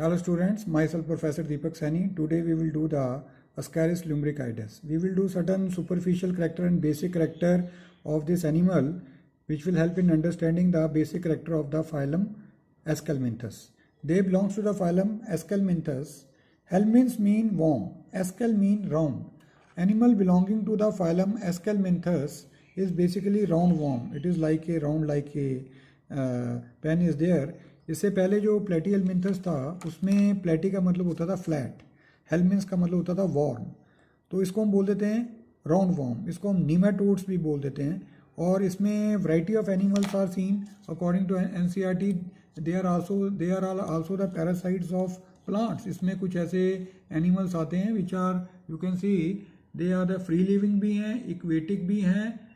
Hello students, myself Professor Deepak Saini. Today we will do the Ascaris lumbricoides. We will do certain superficial character and basic character of this animal which will help in understanding the basic character of the phylum Aschelminthus. They belongs to the phylum Aschelminthus. Helminths mean worm, Aschel mean round. Animal belonging to the phylum Aschelminthus is basically round worm. It is like a round like a pen is there. इससे पहले जो प्लेटी helminths था उसमें प्लेटी का मतलब होता था फ्लैट, हेलमिंथस का मतलब होता था वॉर्म। तो इसको हम बोल देते हैं राउंड वॉर्म, इसको हम नीमाटोड्स भी बोल देते हैं। और इसमें variety of animals are seen according to NCERT. They are also the parasites of plants. इसमें कुछ ऐसे एनिमल्स आते हैं which are you can see they are the free living भी हैं, इक्वेटिक भी हैं,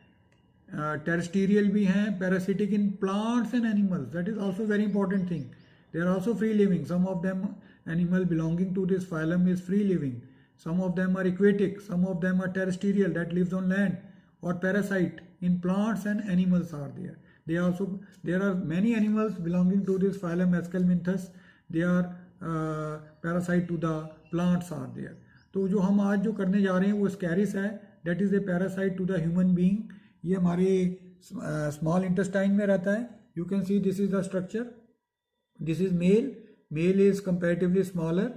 terrestrial भी हैं, parasitic in plants and animals. That is also very important thing. They are also free living. Some of them animal belonging to this phylum is free living. Some of them are aquatic. Some of them are terrestrial that lives on land, or parasite in plants and animals are there. There are many animals belonging to this phylum Aschelminthus. They are parasite to the plants are there. तो जो हम आज जो करने जा रहे हैं वो स्कैरिस है. That is a parasite to the human being. ये हमारे स्मॉल इंटेस्टाइन में रहता है. You can see this is the structure. This is male is comparatively smaller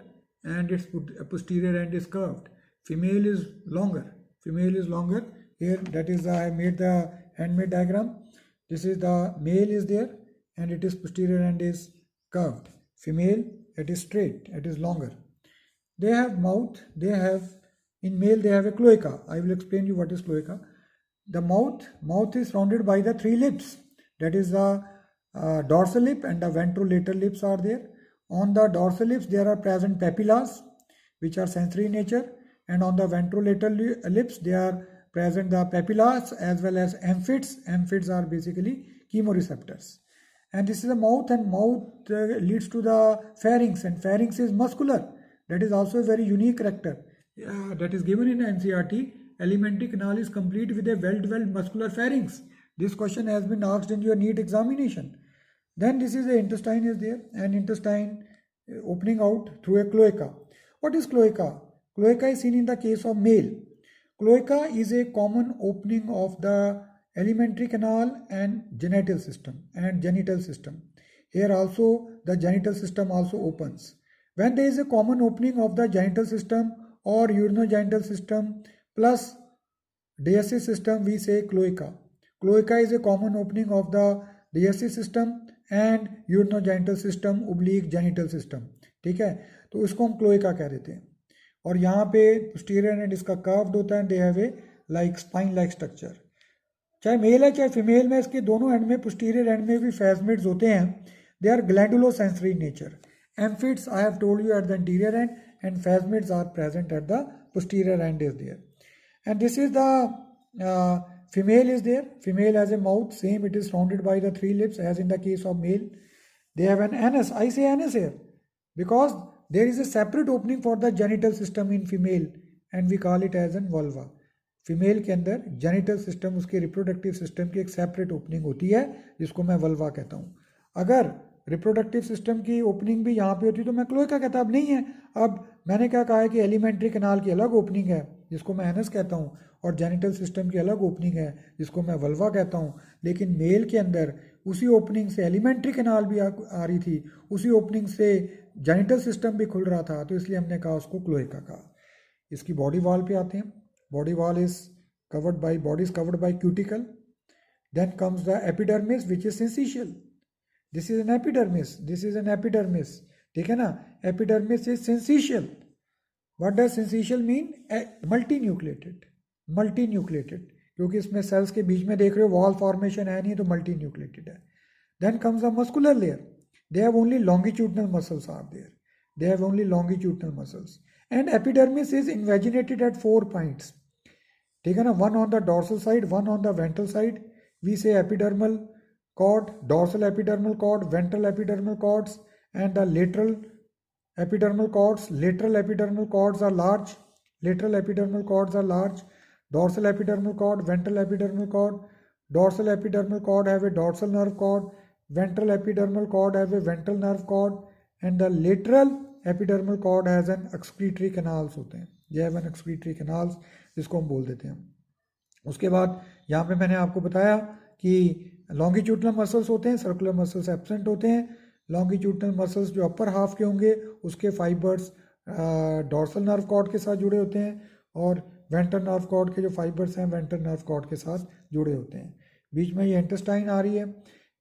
and it's posterior end is curved. Female is longer. Here that is I made the handmade diagram. This is the male is there and it is posterior end is curved. Female it is straight, it is longer. They have mouth. In male they have a cloaca. I will explain you what is cloaca. The mouth is surrounded by the three lips. That is the dorsal lip and the ventrolateral lips are there. On the dorsal lips there are present papillas which are sensory in nature, and on the ventrolateral lips there are present the papillas as well as amphids. Amphids are basically chemoreceptors. And this is the mouth, and mouth leads to the pharynx, and pharynx is muscular. That is also a very unique character that is given in NCERT. Alimentary canal is complete with a well-developed muscular pharynx. This question has been asked in your NEET examination. Then this is the intestine is there, and intestine opening out through a cloaca. What is cloaca? Cloaca is seen in the case of male. Cloaca is a common opening of the alimentary canal and genital system. Here also the genital system also opens. When there is a common opening of the genital system or urinogenital system plus digestive system, we say cloaca. Cloaca is a common opening of the digestive system and urinogenital system oblique genital system. ठीक है, तो इसको हम cloaca कह देते हैं. और यहाँ पे posterior end इसका curved होता है. They have a like spine like structure. चाहे मेल है चाहे फीमेल में, इसके दोनों एंड में posterior end में भी phasmids होते हैं. They are glandulosensory in nature. Amphids I have told you at the anterior end, and phasmids are present at the posterior end is there. And this is the female is there. Female has a mouth, same, it is surrounded by the three lips as in the case of male. They have an anus. I say anus here because there is a separate opening for the genital system in female and we call it as an vulva. Female के अंदर genital system, उसके reproductive system की एक separate opening होती है जिसको मैं vulva कहता हूँ. अगर रिप्रोडक्टिव सिस्टम की ओपनिंग भी यहाँ पे होती तो मैं क्लोएका कहता. अब नहीं है. अब मैंने क्या कहा है कि एलिमेंट्री कैनाल की अलग ओपनिंग है जिसको मैं एनस कहता हूँ, और जेनिटल सिस्टम की अलग ओपनिंग है जिसको मैं वल्वा कहता हूँ. लेकिन मेल के अंदर उसी ओपनिंग से एलिमेंट्री कैनाल भी आ रही थी, उसी ओपनिंग से जेनिटल सिस्टम भी खुल रहा था, तो इसलिए हमने कहा उसको क्लोएका कहा. इसकी बॉडी वॉल पे आते हैं. Body wall is covered by cuticle. Then comes the epidermis which is syncytial. This is an epidermis. ठीक है ना. Epidermis is syncytial. What does syncytial mean? Multinucleated. क्योंकि इसमें सेल्स के बीच में देख रहे हो वॉल फॉर्मेशन है नहीं, तो multinucleated है. Then comes the muscular layer. They have only longitudinal muscles are there. And epidermis is invaginated at 4 points. ठीक है ना. One on the dorsal side, one on the ventral side. We say epidermal cord, dorsal epidermal cord, ventral epidermal cords, and the lateral epidermal cords. Lateral epidermal cords are large. Dorsal epidermal cord, ventral epidermal cord. Dorsal epidermal cord have a dorsal nerve cord. Ventral epidermal cord have a ventral nerve cord. And the lateral epidermal cord has an excretory canals होते हैं, ये have an excretory canals जिसको हम बोल देते हैं। उसके बाद यहाँ पे मैंने आपको बताया कि लॉन्गिट्यूडनल मसल्स होते हैं, सर्कुलर मसल्स एब्सेंट होते हैं। लॉन्गिट्यूडनल मसल्स जो अपर हाफ के होंगे उसके फाइबर्स डॉर्सल नर्व कॉर्ड के साथ जुड़े होते हैं, और वेंट्रल नर्व कॉर्ड के जो फाइबर्स हैं वेंट्रल नर्व कॉर्ड के साथ जुड़े होते हैं। बीच में ये इंटेस्टाइन आ रही है,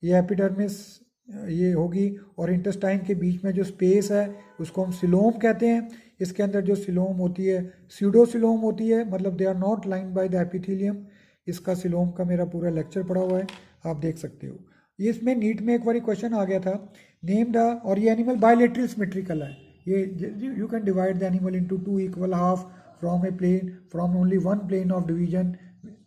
ये एपिडर्मिस ये होगी, और इंटेस्टाइन के बीच में जो स्पेस है उसको हम सिलोम कहते हैं। इसके अंदर जो सिलोम होती है स्यूडोसिलोम होती है, मतलब they are not lined by the epithelium. इसका सिलोम का मेरा पूरा लेक्चर पड़ा हुआ है, आप देख सकते हो। इसमें नीट में एक बार क्वेश्चन आ गया था, नेम द, और ये एनिमल बायलेटरल सिमेट्रिकल है, ये you can divide the animal into two equal half from a plane, from only one plane of division,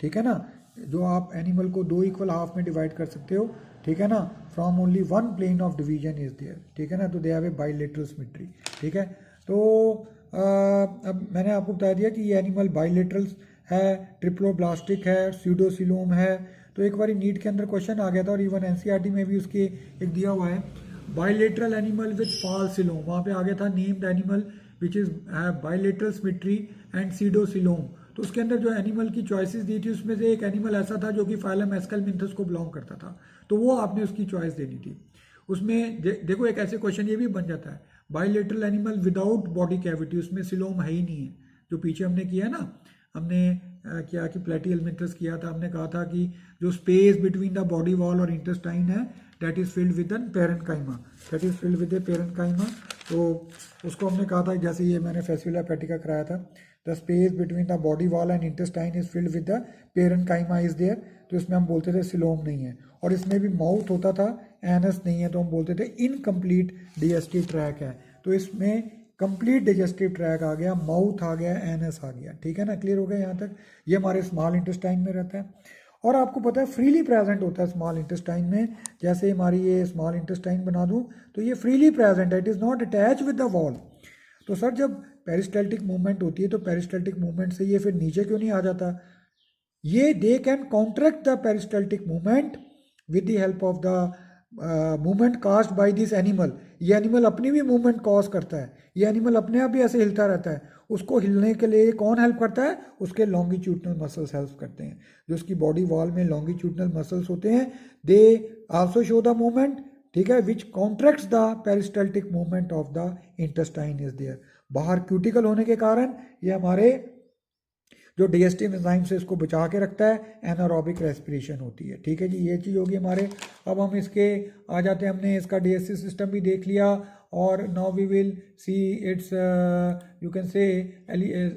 ठीक है ना। जो आप एनिमल को दो इक्वल हाफ में डिवाइड कर सकते हो, ठीक है ना, from only one plane of division is there, ठीक है ना, तो they have a bilateral symmetry, ठीक है। तो अब मैंने आपको बता दिया कि ये एनिमल बायलेटरल है, ट्रिप्लोब्लास्टिक है, स्यूडोसिलोम है। तो एक बार नीट के अंदर क्वेश्चन आ गया था, और इवन एनसीईआरटी में भी उसके एक दिया हुआ है, bilateral animal with false coelom, वहाँ पे आ गया था name the animal which is bilateral symmetry and pseudocoelom. तो उसके अंदर जो एनिमल की चॉइसेस दी थी उसमें से एक एनिमल ऐसा था जो कि फाइलम एस्केलमिंथस को बिलोंग करता था, तो वो आपने उसकी चॉइस देनी थी। उसमें देखो एक ऐसे क्वेश्चन ये भी बन जाता है, bilateral animal without body cavity, उसमें सिलोम है ही नहीं है। जो पीछे हमने किया ना, हमने क्या कि प्लेटिहेलमिंथस किया था, हमने कहा था कि जो space between the body wall और इंटेस्टाइन है that is filled with an parenchyma, that is filled with a parenchyma. तो उसको हमने कहा था, जैसे ये मैंने फेसियोला पेटिका कराया था, the space between the body wall and intestine is filled with the parenchyma is there, तो इसमें हम बोलते थे सिलोम नहीं है। और इसमें भी माउथ होता था, एनस नहीं है, तो हम बोलते थे इनकम्प्लीट डाइजेस्टिव ट्रैक है। तो इसमें कंप्लीट डाइजेस्टिव ट्रैक आ गया, माउथ आ गया, एनस आ गया, ठीक है ना, क्लियर हो गया यहाँ तक। ये हमारे स्मॉल इंटेस्टाइन में रहता है, और आपको पता है फ्रीली प्रेजेंट होता है स्मॉल इंटेस्टाइन में। जैसे हमारी ये स्मॉल इंटेस्टाइन बना दूँ तो ये फ्रीली प्रेजेंट है, it is not attach with the wall. तो सर जब पेरिस्टाल्टिक मूवमेंट होती है तो पेरिस्टाल्टिक मूवमेंट से ये फिर नीचे क्यों नहीं आ जाता? ये they can contract the peristaltic movement with the help of the movement caused by this animal. ये एनिमल अपनी भी मूवमेंट कॉज करता है, ये एनिमल अपने आप भी ऐसे हिलता रहता है। उसको हिलने के लिए कौन हेल्प करता है? उसके लॉन्गिट्यूडनल मसल्स हेल्प करते हैं। जो उसकी बॉडी वॉल में लॉन्गिट्यूडनल मसल्स होते हैं, they also show the movement, ठीक है, which contracts the peristaltic movement of the intestine is there. बाहर क्यूटिकल होने के कारण ये हमारे जो डाइजेस्टिव एंजाइम से इसको बचा के रखता है, एनारोबिक रेस्पिरेशन होती है, ठीक है जी, ये चीज़ होगी हमारे। अब हम इसके आ जाते हैं, हमने इसका डाइजेस्टिव सिस्टम भी देख लिया, और now we will see it's you can say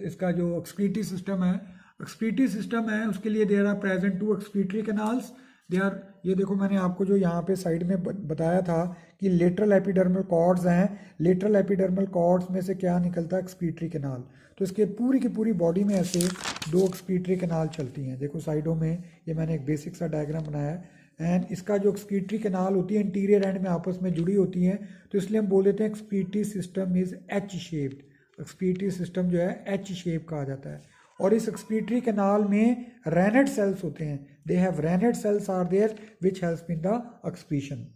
इसका जो एक्सक्रीटरी सिस्टम है, एक्सक्रीटरी सिस्टम है उसके लिए there are present two excretory canals, they are, ये देखो मैंने आपको जो यहाँ पे साइड में बताया था कि लेटरल एपिडर्मल कॉर्ड्स हैं, लेटरल एपिडर्मल कॉर्ड्स में से क्या निकलता है? Excretory canal. तो इसके पूरी की पूरी बॉडी में ऐसे दो एक्सक्रीटरी कैनाल चलती हैं, देखो साइडों में, ये मैंने एक बेसिक सा डायग्राम बनाया है। एंड इसका जो एक्सक्रीटरी कैनाल होती है इंटीरियर एंड में आपस में जुड़ी होती हैं, तो इसलिए हम बोल देते हैं excretory system is H shaped. Excretory system जो है एच शेप कहा जाता है। और इस एक्सक्रीटरी कैनाल में रेनेट सेल्स होते हैं, they have renette cells are there which help in the excretion,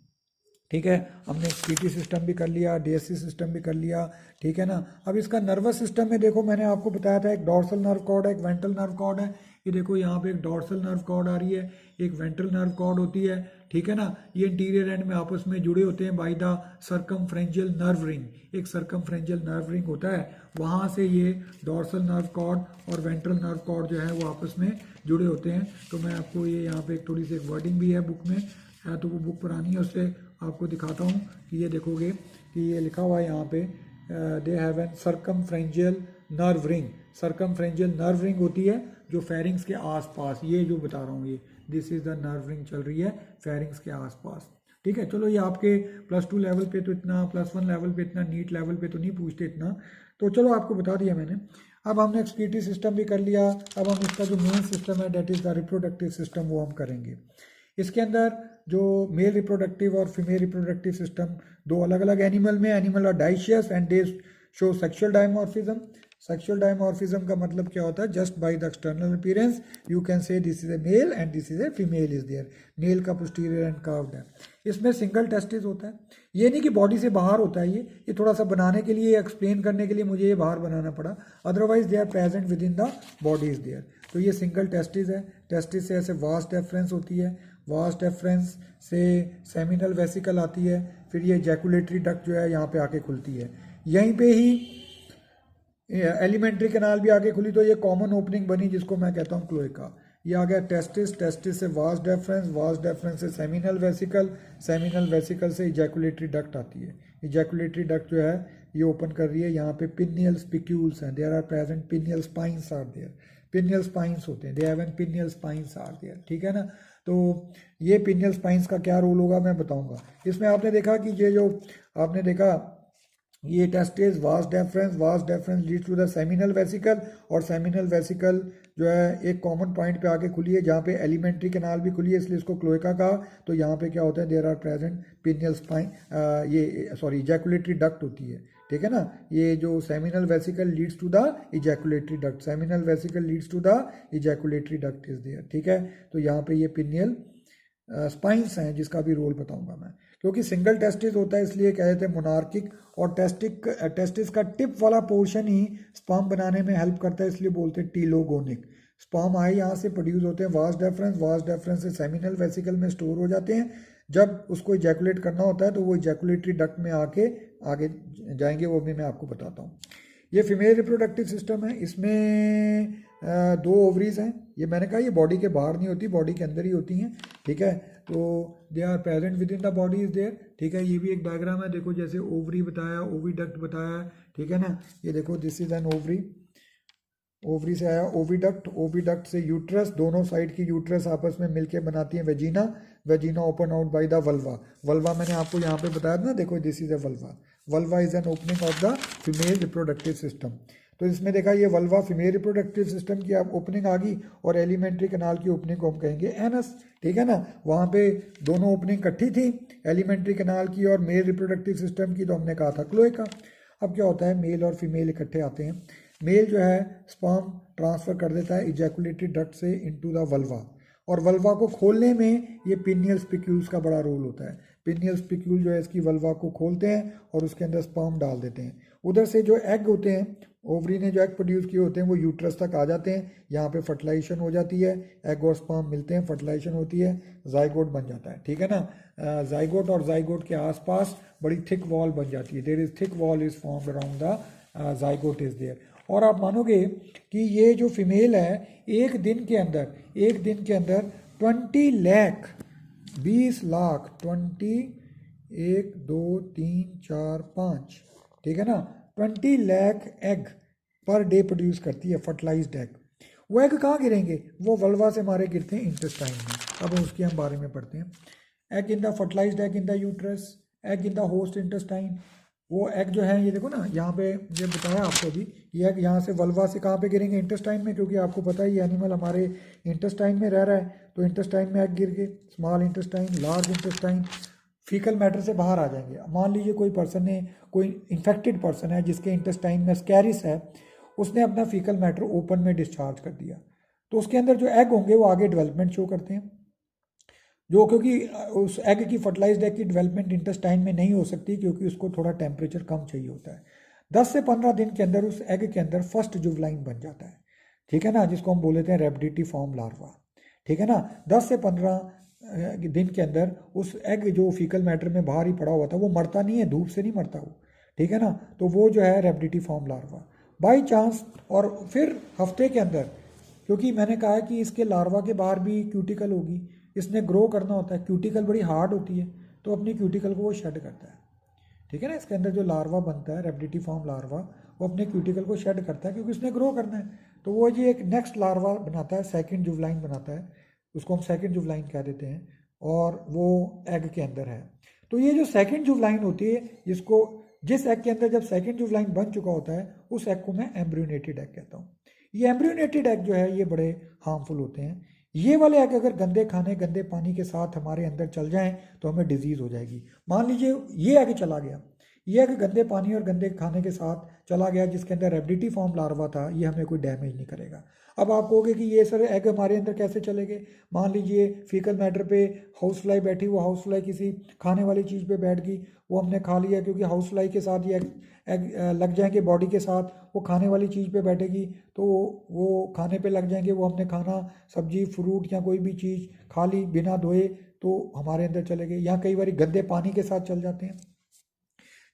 ठीक है। हमने एक्सक्रीटरी सिस्टम भी कर लिया, डाइजेस्टिव सिस्टम भी कर लिया, ठीक है ना। अब इसका नर्वस सिस्टम में देखो मैंने आपको बताया था, एक डॉर्सल नर्व कॉर्ड है, एक वेंट्रल नर्व कॉर्ड है। ये देखो यहाँ पे एक डॉर्सल नर्व कॉर्ड आ रही है, एक वेंट्रल नर्व कॉर्ड होती है, ठीक है ना। ये इंटीरियर एंड में आपस में जुड़े होते हैं बाय द सर्कमफ्रेंजियल नर्व रिंग, एक सर्कमफ्रेंजियल नर्व रिंग होता है, वहाँ से ये डॉर्सल नर्व कॉर्ड और वेंट्रल नर्व कॉर्ड जो है वो आपस में जुड़े होते हैं। तो मैं आपको ये यहाँ पे एक थोड़ी सी एक वर्डिंग भी है बुक में, है तो वो बुक पुरानी है, उससे आपको दिखाता हूँ कि ये देखोगे कि ये लिखा हुआ है यहाँ पे, they have an circumpharyngeal nerve ring. Circumpharyngeal nerve ring होती है जो फेरिंग्स के आसपास, ये जो बता रहा हूँ ये this is the nerve ring चल रही है फेरिंग्स के आसपास, ठीक है। चलो ये आपके +2 लेवल पे तो इतना, +1 लेवल पे इतना, नीट लेवल पे तो नहीं पूछते इतना, तो चलो आपको बता दिया मैंने। अब हमने एक्सक्रीटरी सिस्टम भी कर लिया, अब हम इसका जो मेन सिस्टम है that is the reproductive system, वो हम करेंगे। इसके अंदर जो मेल रिप्रोडक्टिव और फीमेल रिप्रोडक्टिव सिस्टम, दो अलग अलग एनिमल में, animal are dioecious and they show sexual dimorphism. Sexual dimorphism का मतलब क्या होता है? Just by the external appearance you can say this is a male and this is a female is there. Male का posterior end curved है। इसमें single testis होता है, ये नहीं कि बॉडी से बाहर होता है, ये थोड़ा सा बनाने के लिए, एक्सप्लेन करने के लिए मुझे ये बाहर बनाना पड़ा, otherwise they are present within the body is there. तो ये सिंगल टेस्टिस है। टेस्टिस से ऐसे वास्ट डेफरेंस होती है, वास्ट डेफरेंस से सेमिनल वेसिकल आती है, फिर ये जैकुलेटरी डक्ट जो है यहाँ पे आके खुलती है, यहीं पे ही एलिमेंट्री कैनाल भी आगे खुली, तो ये कॉमन ओपनिंग बनी जिसको मैं कहता हूँ क्लोएका। ये आ गया टेस्टिस, टेस्टिस से वास्ट डेफरेंस से सेमिनल वेसिकल, सेमिनल वेसिकल से इजैकुलेटरी डक्ट आती है। इजैकुलेटरी डक्ट जो है ये ओपन कर रही है, यहाँ पे पिनियल स्पिक्यूल्स हैं, there are present penial spines are there, penial spines होते हैं, they have an penial spines are there, ठीक है ना। तो ये पिनियल स्पाइंस का क्या रोल होगा मैं बताऊंगा। इसमें आपने देखा कि ये जो आपने देखा ये testis, vas deferens leads to the seminal vesicle, और सेमिनल वेसिकल जो है एक कॉमन पॉइंट पे आके खुली है जहाँ पे एलिमेंट्री कैनाल भी खुली है, इसलिए इसको क्लोएका कहा। तो यहाँ पे क्या होता है, there are present penial spine, ये सॉरी इजैकुलेटरी डक्ट होती है, ठीक है ना। ये जो seminal vesicle leads to the ejaculatory duct, seminal vesicle leads to the ejaculatory duct is there, ठीक है। तो यहाँ पे ये पिनियल स्पाइंस हैं जिसका भी रोल बताऊंगा मैं, क्योंकि सिंगल टेस्टिस होता है इसलिए कह देते हैं मोनार्किक, और टेस्टिस का टिप वाला पोर्शन ही स्पर्म बनाने में हेल्प करता है, इसलिए बोलते हैं टीलोगोनिक। स्पर्म आए यहाँ से प्रोड्यूस होते हैं, वास्ट डेफरेंस से सेमिनल वेसिकल में स्टोर हो जाते हैं, जब उसको इजैकुलेट करना होता है तो वो इजैकुलेटरी डक्ट में आके आगे जाएंगे, वो भी मैं आपको बताता हूँ। ये फीमेल रिप्रोडक्टिव सिस्टम है, इसमें 2 ओवरीज हैं। ये मैंने कहा ये बॉडी के बाहर नहीं होती, बॉडी के अंदर ही होती हैं, ठीक है। तो they are present within the body is there, ठीक है। ये भी एक डायग्राम है, देखो जैसे ओवरी बताया, ओविडक्ट बताया, ठीक है ना। ये देखो this is an ovary, ovary से आया ओविडक्ट, ओविडक्ट से यूट्रस, दोनों साइड की यूट्रस आपस में मिलके बनाती है vagina, vagina open out by the vulva. Vulva मैंने आपको यहाँ पे बताया था ना, देखो this is A vulva, vulva is an opening of the female reproductive system. तो इसमें देखा ये वल्वा फीमेल रिप्रोडक्टिव सिस्टम की आप ओपनिंग आ गई, और एलिमेंट्री कैनाल की ओपनिंग को हम कहेंगे एनस, ठीक है ना। वहाँ पे दोनों ओपनिंग इकट्ठी थी, एलिमेंट्री कैनाल की और मेल रिप्रोडक्टिव सिस्टम की, तो हमने कहा था क्लोएका। अब क्या होता है, मेल और फीमेल इकट्ठे आते हैं, मेल जो है स्पर्म ट्रांसफर कर देता है इजैकुलेटरी डक्ट से इनटू द वल्वा, और वल्वा को खोलने में ये पिनियल स्पिक्यूल्स का बड़ा रोल होता है। पिनियल स्पिक्यूल जो है इसकी वल्वा को खोलते हैं और उसके अंदर स्पर्म डाल देते हैं। उधर से जो एग होते हैं, ओवरी ने जो एग प्रोड्यूस किए होते हैं वो यूट्रस तक आ जाते हैं, यहाँ पे फर्टिलाइजेशन हो जाती है, एग और स्पर्म मिलते हैं, फर्टिलाइजेशन होती है, जाइगोट बन जाता है, ठीक है ना। जाइगोट और जाइगोट के आसपास बड़ी थिक वॉल बन जाती है, there is thick wall is formed around the zygote is there. और आप मानोगे कि ये जो फीमेल है एक दिन के अंदर 20 लाख 20 लाख 20 1 2 3 4 5, ठीक है ना, 20 lakh egg per day produce करती है, फर्टिलाइज्ड एग। वो एग कहाँ गिरेंगे, वो वल्वा से हमारे गिरते हैं इंटेस्टाइन में, अब उसके हम बारे में पढ़ते हैं। Egg in the fertilised egg in the uterus, egg in the host intestine. वो एग जो है ये देखो ना, यहाँ पे ये बताया आपको भी, ये एग यहाँ से वल्वा से कहाँ पे गिरेंगे, इंटेस्टाइन में, क्योंकि आपको पता है ये एनिमल हमारे इंटेस्टाइन में रह रहा है, तो इंटेस्टाइन में एग गिर के small intestine, large intestine, faecal matter से बाहर आ जाएंगे। मान लीजिए कोई पर्सन ने, कोई इन्फेक्टेड पर्सन है जिसके इंटेस्टाइन में स्कैरिस है, उसने अपना फीकल मैटर ओपन में डिस्चार्ज कर दिया, तो उसके अंदर जो एग होंगे वो आगे डेवलपमेंट शो करते हैं, जो क्योंकि उस एग की फर्टिलाइज्ड एग की डेवलपमेंट इंटेस्टाइन में नहीं हो सकती, क्योंकि उसको थोड़ा टेम्परेचर कम चाहिए होता है। 10 से 15 दिन के अंदर उस एग के अंदर फर्स्ट जुवलाइन बन जाता है, ठीक है ना, जिसको हम बोल लेते हैं रेप्टिफॉर्म लार्वा, ठीक है ना। 10 से 15 दिन के अंदर उस एग जो फीकल मैटर में बाहर ही पड़ा हुआ था वो मरता नहीं है, धूप से नहीं मरता वो, ठीक है ना। तो वो जो है रेप्टिफॉर्म लार्वा बाई चांस, और फिर हफ्ते के अंदर, क्योंकि मैंने कहा है कि इसके लार्वा के बाहर भी क्यूटिकल होगी, इसने ग्रो करना होता है, क्यूटिकल बड़ी हार्ड होती है, तो अपनी क्यूटिकल को वो शेड करता है, ठीक है ना। इसके अंदर जो लार्वा बनता है रेप्टिफॉर्म लार्वा, वो अपने क्यूटिकल को शेड करता है क्योंकि उसने ग्रो करना है, तो वो ये एक नेक्स्ट लार्वा बनाता है, सेकंड जुवलाइन बनाता है, उसको हम सेकंड जुवलाइन कह देते हैं, और वो एग के अंदर है। तो ये जो सेकंड जुवलाइन होती है, जिस एग के अंदर जब सेकंड जुवलाइन बन चुका होता है, उस एग को मैं एम्ब्रियोनेटेड एग कहता हूँ। ये एम्ब्रियोनेटेड एग जो है ये बड़े हार्मफुल होते हैं। ये वाले एग अगर गंदे खाने, गंदे पानी के साथ हमारे अंदर चल जाएं तो हमें डिजीज़ हो जाएगी। मान लीजिए ये एग चला गया, ये अगर गंदे पानी और गंदे खाने के साथ चला गया जिसके अंदर रेबडिटी फॉर्म लार्वा था, ये हमें कोई डैमेज नहीं करेगा। अब आप कहोगे कि ये सर एग हमारे अंदर कैसे चले गए? मान लीजिए फीकल मैटर पे हाउस फ्लाई बैठी, वो हाउस फ्लाई किसी खाने वाली चीज़ पे बैठ गई, वो हमने खा लिया, क्योंकि हाउस फ्लाई के साथ ये एग लग जाएंगे बॉडी के साथ, वो खाने वाली चीज़ पे बैठेगी तो वो खाने पे लग जाएंगे, वो हमने खाना सब्जी फ्रूट या कोई भी चीज़ खा ली बिना धोए तो हमारे अंदर चले गए। या कई बार गंदे पानी के साथ चल जाते हैं।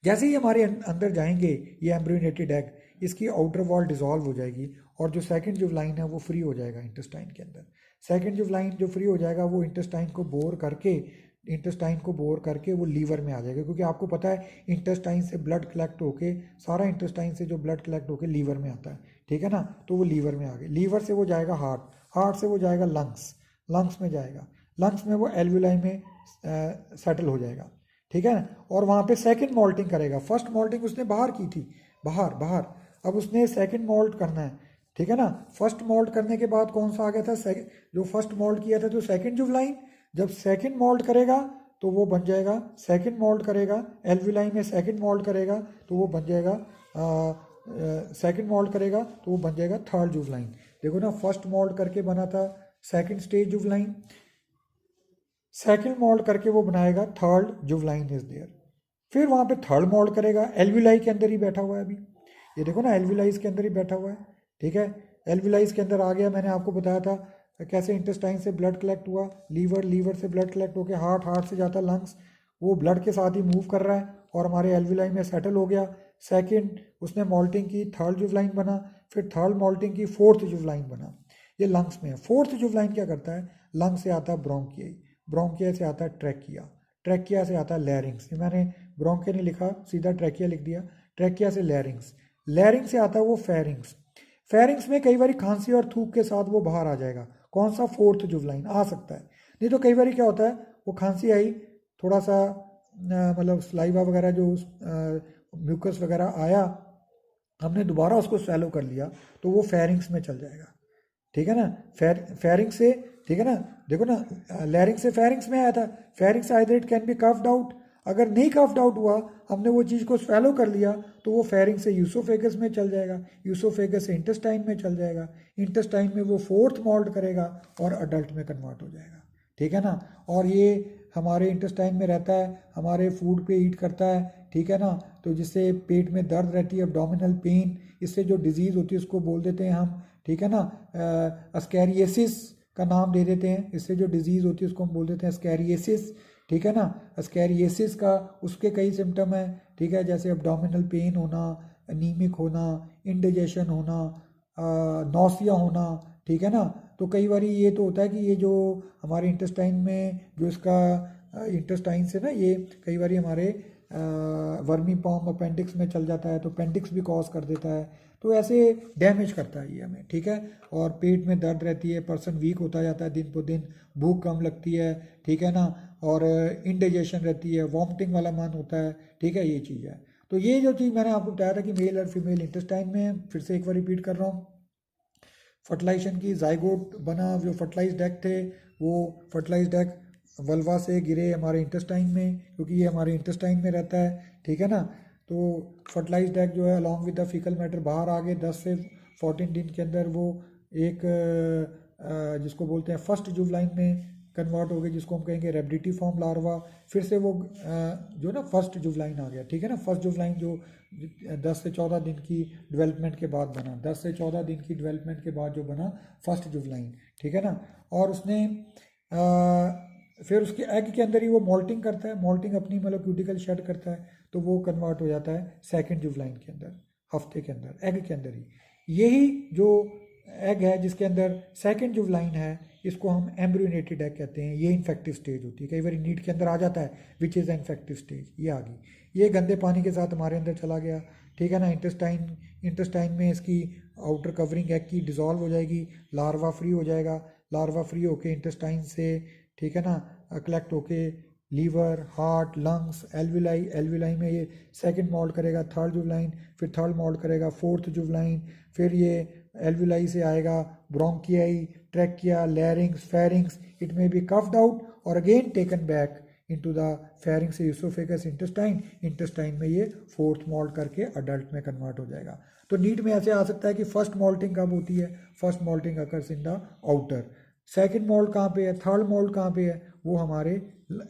जैसे ही हमारे अंदर जाएंगे ये एम्ब्रियोनेटेड एग, इसकी आउटर वॉल डिजॉल्व हो जाएगी और जो सेकंड जो लाइन है वो फ्री हो जाएगा इंटेस्टाइन के अंदर। सेकंड जो लाइन जो फ्री हो जाएगा वो इंटेस्टाइन को बोर करके वो लीवर में आ जाएगा, क्योंकि आपको पता है इंटेस्टाइन से ब्लड कलेक्ट होके, सारा इंटेस्टाइन से जो ब्लड कलेक्ट होके लीवर में आता है, ठीक है ना। तो वो लीवर में आ गए, लीवर से वो जाएगा हार्ट से वो जाएगा लंग्स में जाएगा, लंग्स में वो एल्वुलाई में सेटल हो जाएगा, ठीक है ना। और वहाँ पे सेकंड मॉल्टिंग करेगा। फर्स्ट मॉल्टिंग उसने बाहर की थी, बाहर अब उसने सेकंड मॉल्ट करना है, ठीक है ना। फर्स्ट मॉल्ट करने के बाद कौन सा आ गया था, जो फर्स्ट मॉल्ट किया था तो सेकंड जुवलाइन। जब सेकंड मॉल्ट करेगा तो वो बन जाएगा, सेकंड मॉल्ट करेगा एल्वुलाई में, सेकंड मॉल्ट करेगा तो वो बन जाएगा सेकंड मॉल्ट करेगा तो वो बन जाएगा थर्ड जुवलाइन। देखो ना, फर्स्ट मॉल्ट करके बना था सेकंड स्टेज जुवलाइन, सेकंड मॉल्ट करके वो बनाएगा थर्ड जुवलाइन इज देयर। फिर वहाँ पे थर्ड मॉल्ट करेगा, एल्वुलाई के अंदर ही बैठा हुआ है अभी, ये देखो ना एल्वुलाइज के अंदर ही बैठा हुआ है, ठीक है। एल्वुलाइज के अंदर आ गया, मैंने आपको बताया था कैसे इंटेस्टाइन से ब्लड कलेक्ट हुआ, लीवर से ब्लड कलेक्ट होकर हार्ट से जाता लंग्स, वो ब्लड के साथ ही मूव कर रहा है और हमारे एल्वुलाई में सेटल हो गया। सेकंड उसने मॉल्टिंग की, थर्ड जुवलाइन बना, फिर थर्ड मॉल्टिंग की, फोर्थ जुवलाइन बना, ये लंग्स में है। फोर्थ जुवलाइन क्या करता है, लंग से आता है ब्रोंकियाई, ब्रोंकिया से आता है ट्रैकिया, ट्रैकिया से आता है लैरिंग्स, मैंने ब्रोंकिया नहीं लिखा, सीधा ट्रैकिया लिख दिया, ट्रैकिया से लैरिंग्स, लैरिंग से आता है वो फेरिंग्स, फेरिंग्स में कई बार खांसी और थूक के साथ वो बाहर आ जाएगा, कौन सा, फोर्थ जुवलाइन आ सकता है। नहीं तो कई बार क्या होता है, वो खांसी आई, थोड़ा सा मतलब स्लाइवा वगैरह जो म्यूकस वगैरह आया, हमने दोबारा उसको स्वेलो कर लिया तो वो फेरिंग्स में चल जाएगा, ठीक है ना। फेरिंग्स से, ठीक है ना, देखो ना लैरिंग से फेरिंग्स में आया था, pharynx either it can be coughed out, अगर नहीं कफ्ड आउट हुआ, हमने वो चीज़ को स्वेलो कर लिया तो वो फेरिंग से यूसोफेगस में चल जाएगा, यूसोफेगस से इंटेस्टाइन में चल जाएगा, इंटेस्टाइन में वो फोर्थ मॉल्ट करेगा और अडल्ट में कन्वर्ट हो जाएगा, ठीक है ना। और ये हमारे इंटेस्टाइन में रहता है, हमारे फूड पे ईट करता है, ठीक है ना। तो जिससे पेट में दर्द रहती है, एब्डोमिनल पेन, इससे जो डिजीज़ होती है उसको बोल देते हैं हम, ठीक है ना, अस्कैरिएसिस का नाम दे देते हैं, इससे जो डिजीज़ होती है उसको हम बोल देते हैं अस्कैरिएसिस, ठीक है ना। अस्कैरिएसिस का उसके कई सिम्टम हैं, ठीक है, जैसे एब्डोमिनल पेन होना, अनीमिक होना, इंडाइजेशन होना, नौसिया होना, ठीक है ना। तो कई बार ये तो होता है कि ये जो हमारे इंटेस्टाइन में जो इसका इंटेस्टाइन से ना ये कई बार हमारे वर्मी पॉम अपेंडिक्स में चल जाता है, तो अपेंडिक्स भी कॉज कर देता है, तो ऐसे डैमेज करता है ये हमें, ठीक है। और पेट में दर्द रहती है, पर्सन वीक होता जाता है दिन ब दिन, भूख कम लगती है, ठीक है ना, और इंडाइजेशन रहती है, वॉमिटिंग वाला मन होता है, ठीक है, ये चीज़ है। तो ये जो चीज़ मैंने आपको बताया था कि मेल और फीमेल इंटेस्टाइन में, फिर से एक बार रिपीट कर रहा हूँ, फर्टिलाइजेशन की जाइगोट बना, जो फर्टिलाइज्ड एग थे वो फर्टिलाइज्ड एग वल्वा से गिरे हमारे इंटेस्टाइन में, क्योंकि ये हमारे इंटेस्टाइन में रहता है, ठीक है ना। तो फर्टिलाइज्ड एग जो है along with the faecal matter बाहर आ गए, 10 से 14 दिन के अंदर वो एक जिसको बोलते हैं फर्स्ट जुवलाइन में कन्वर्ट हो गए, जिसको हम कहेंगे रेबडिटी फॉर्म लार्वा। फिर से वो जो ना फर्स्ट जुवलाइन आ गया, ठीक है ना, फर्स्ट जुवलाइन जो 10 से 14 दिन की डेवलपमेंट के बाद बना, 10 से 14 दिन की डेवलपमेंट के बाद जो बना फर्स्ट जुवलाइन, ठीक है ना। और उसने फिर उसके एग के अंदर ही वो मॉल्टिंग करता है, मॉल्टिंग अपनी मतलब क्यूटिकल शेड करता है, तो वो कन्वर्ट हो जाता है सेकंड जुवलाइन के अंदर, हफ्ते के अंदर, एग के अंदर ही। यही जो एग है जिसके अंदर सेकंड जुवलाइन है, इसको हम एम्ब्रियोनेटेड एग कहते हैं, ये इन्फेक्टिव स्टेज होती है, कई बार नीट के अंदर आ जाता है विच इज़ इन्फेक्टिव स्टेज, ये आ गई, ये गंदे पानी के साथ हमारे अंदर चला गया, ठीक है ना। इंटेस्टाइन में इसकी आउटर कवरिंग एग की डिज़ोल्व हो जाएगी, लार्वा फ्री हो जाएगा, लार्वा फ्री होके इंटेस्टाइन से, ठीक है ना, कलेक्ट होके liver, heart, lungs, alveoli, alveoli में ये सेकंड मॉल्ट करेगा, थर्ड जुवलाइन, फिर थर्ड मॉल्ट करेगा, फोर्थ जुवलाइन, फिर ये एल्वुलाई से आएगा bronchi, trachea, larynx, pharynx, it may be coughed out और again taken back into the pharynx oesophagus intestine, intestine में ये फोर्थ मोल्ट करके अडल्ट में कन्वर्ट हो जाएगा। तो नीट में ऐसे आ सकता है कि फर्स्ट मोल्टिंग कब होती है, first moulting occurs in the outer, second moult कहाँ पे है, थर्ड मोल्ट कहाँ पे है, वो हमारे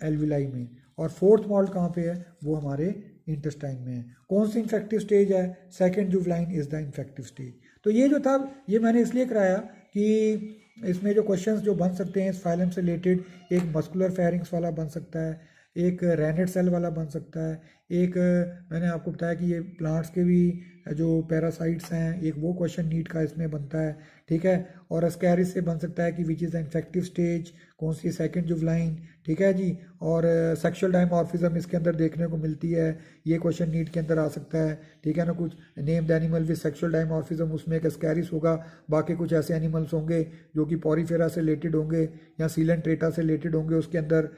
एल्विलाई में, और फोर्थ मोल्ट कहाँ पे है, वो हमारे इंटेस्टाइन में है। कौन सी इन्फेक्टिव स्टेज है, सेकंड जुवलाइन इज द इन्फेक्टिव स्टेज। तो ये जो था ये मैंने इसलिए कराया कि इसमें जो क्वेश्चंस जो बन सकते हैं इस फाइलम से रिलेटेड, एक मस्कुलर फेरिंग्स वाला बन सकता है, एक रैनेट सेल वाला बन सकता है, एक मैंने आपको बताया कि ये प्लांट्स के भी जो पैरासाइट्स हैं, एक वो क्वेश्चन नीट का इसमें बनता है, ठीक है। और अस्कैरिस से बन सकता है कि which is the infective stage, कौन सी सेकंड जुवलाइन, ठीक है जी। और सेक्सुअल डायमॉर्फिज्म इसके अंदर देखने को मिलती है, ये क्वेश्चन नीट के अंदर आ सकता है, ठीक है ना। कुछ name the animal with sexual dimorphism, उसमें एक अस्कैरिस होगा, बाकी कुछ ऐसे एनिमल्स होंगे जो कि पॉरीफेरा से रिलेटेड होंगे या सीलेंट्रेटा से रिलेटेड होंगे उसके अंदर,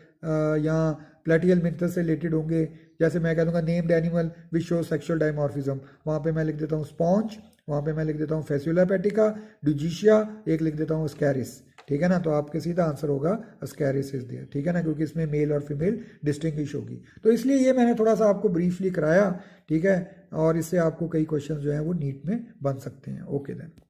या प्लेटियल मिंथस से रिलेटेड होंगे। जैसे मैं कह दूंगा name the animal which show sexual dimorphism, वहाँ पे मैं लिख देता हूँ स्पॉन्ज, वहाँ पे मैं लिख देता हूँ फेस्युला पेटिका, डुजिशिया, एक लिख देता हूँ स्कैरिस, ठीक है ना। तो आपके सीधा आंसर होगा स्कैरिस इज देयर, ठीक है ना, क्योंकि इसमें मेल और फीमेल डिस्टिंग्विश होगी। तो इसलिए ये मैंने थोड़ा सा आपको ब्रीफली कराया, ठीक है, और इससे आपको कई क्वेश्चन जो हैं वो नीट में बन सकते हैं। Okay then.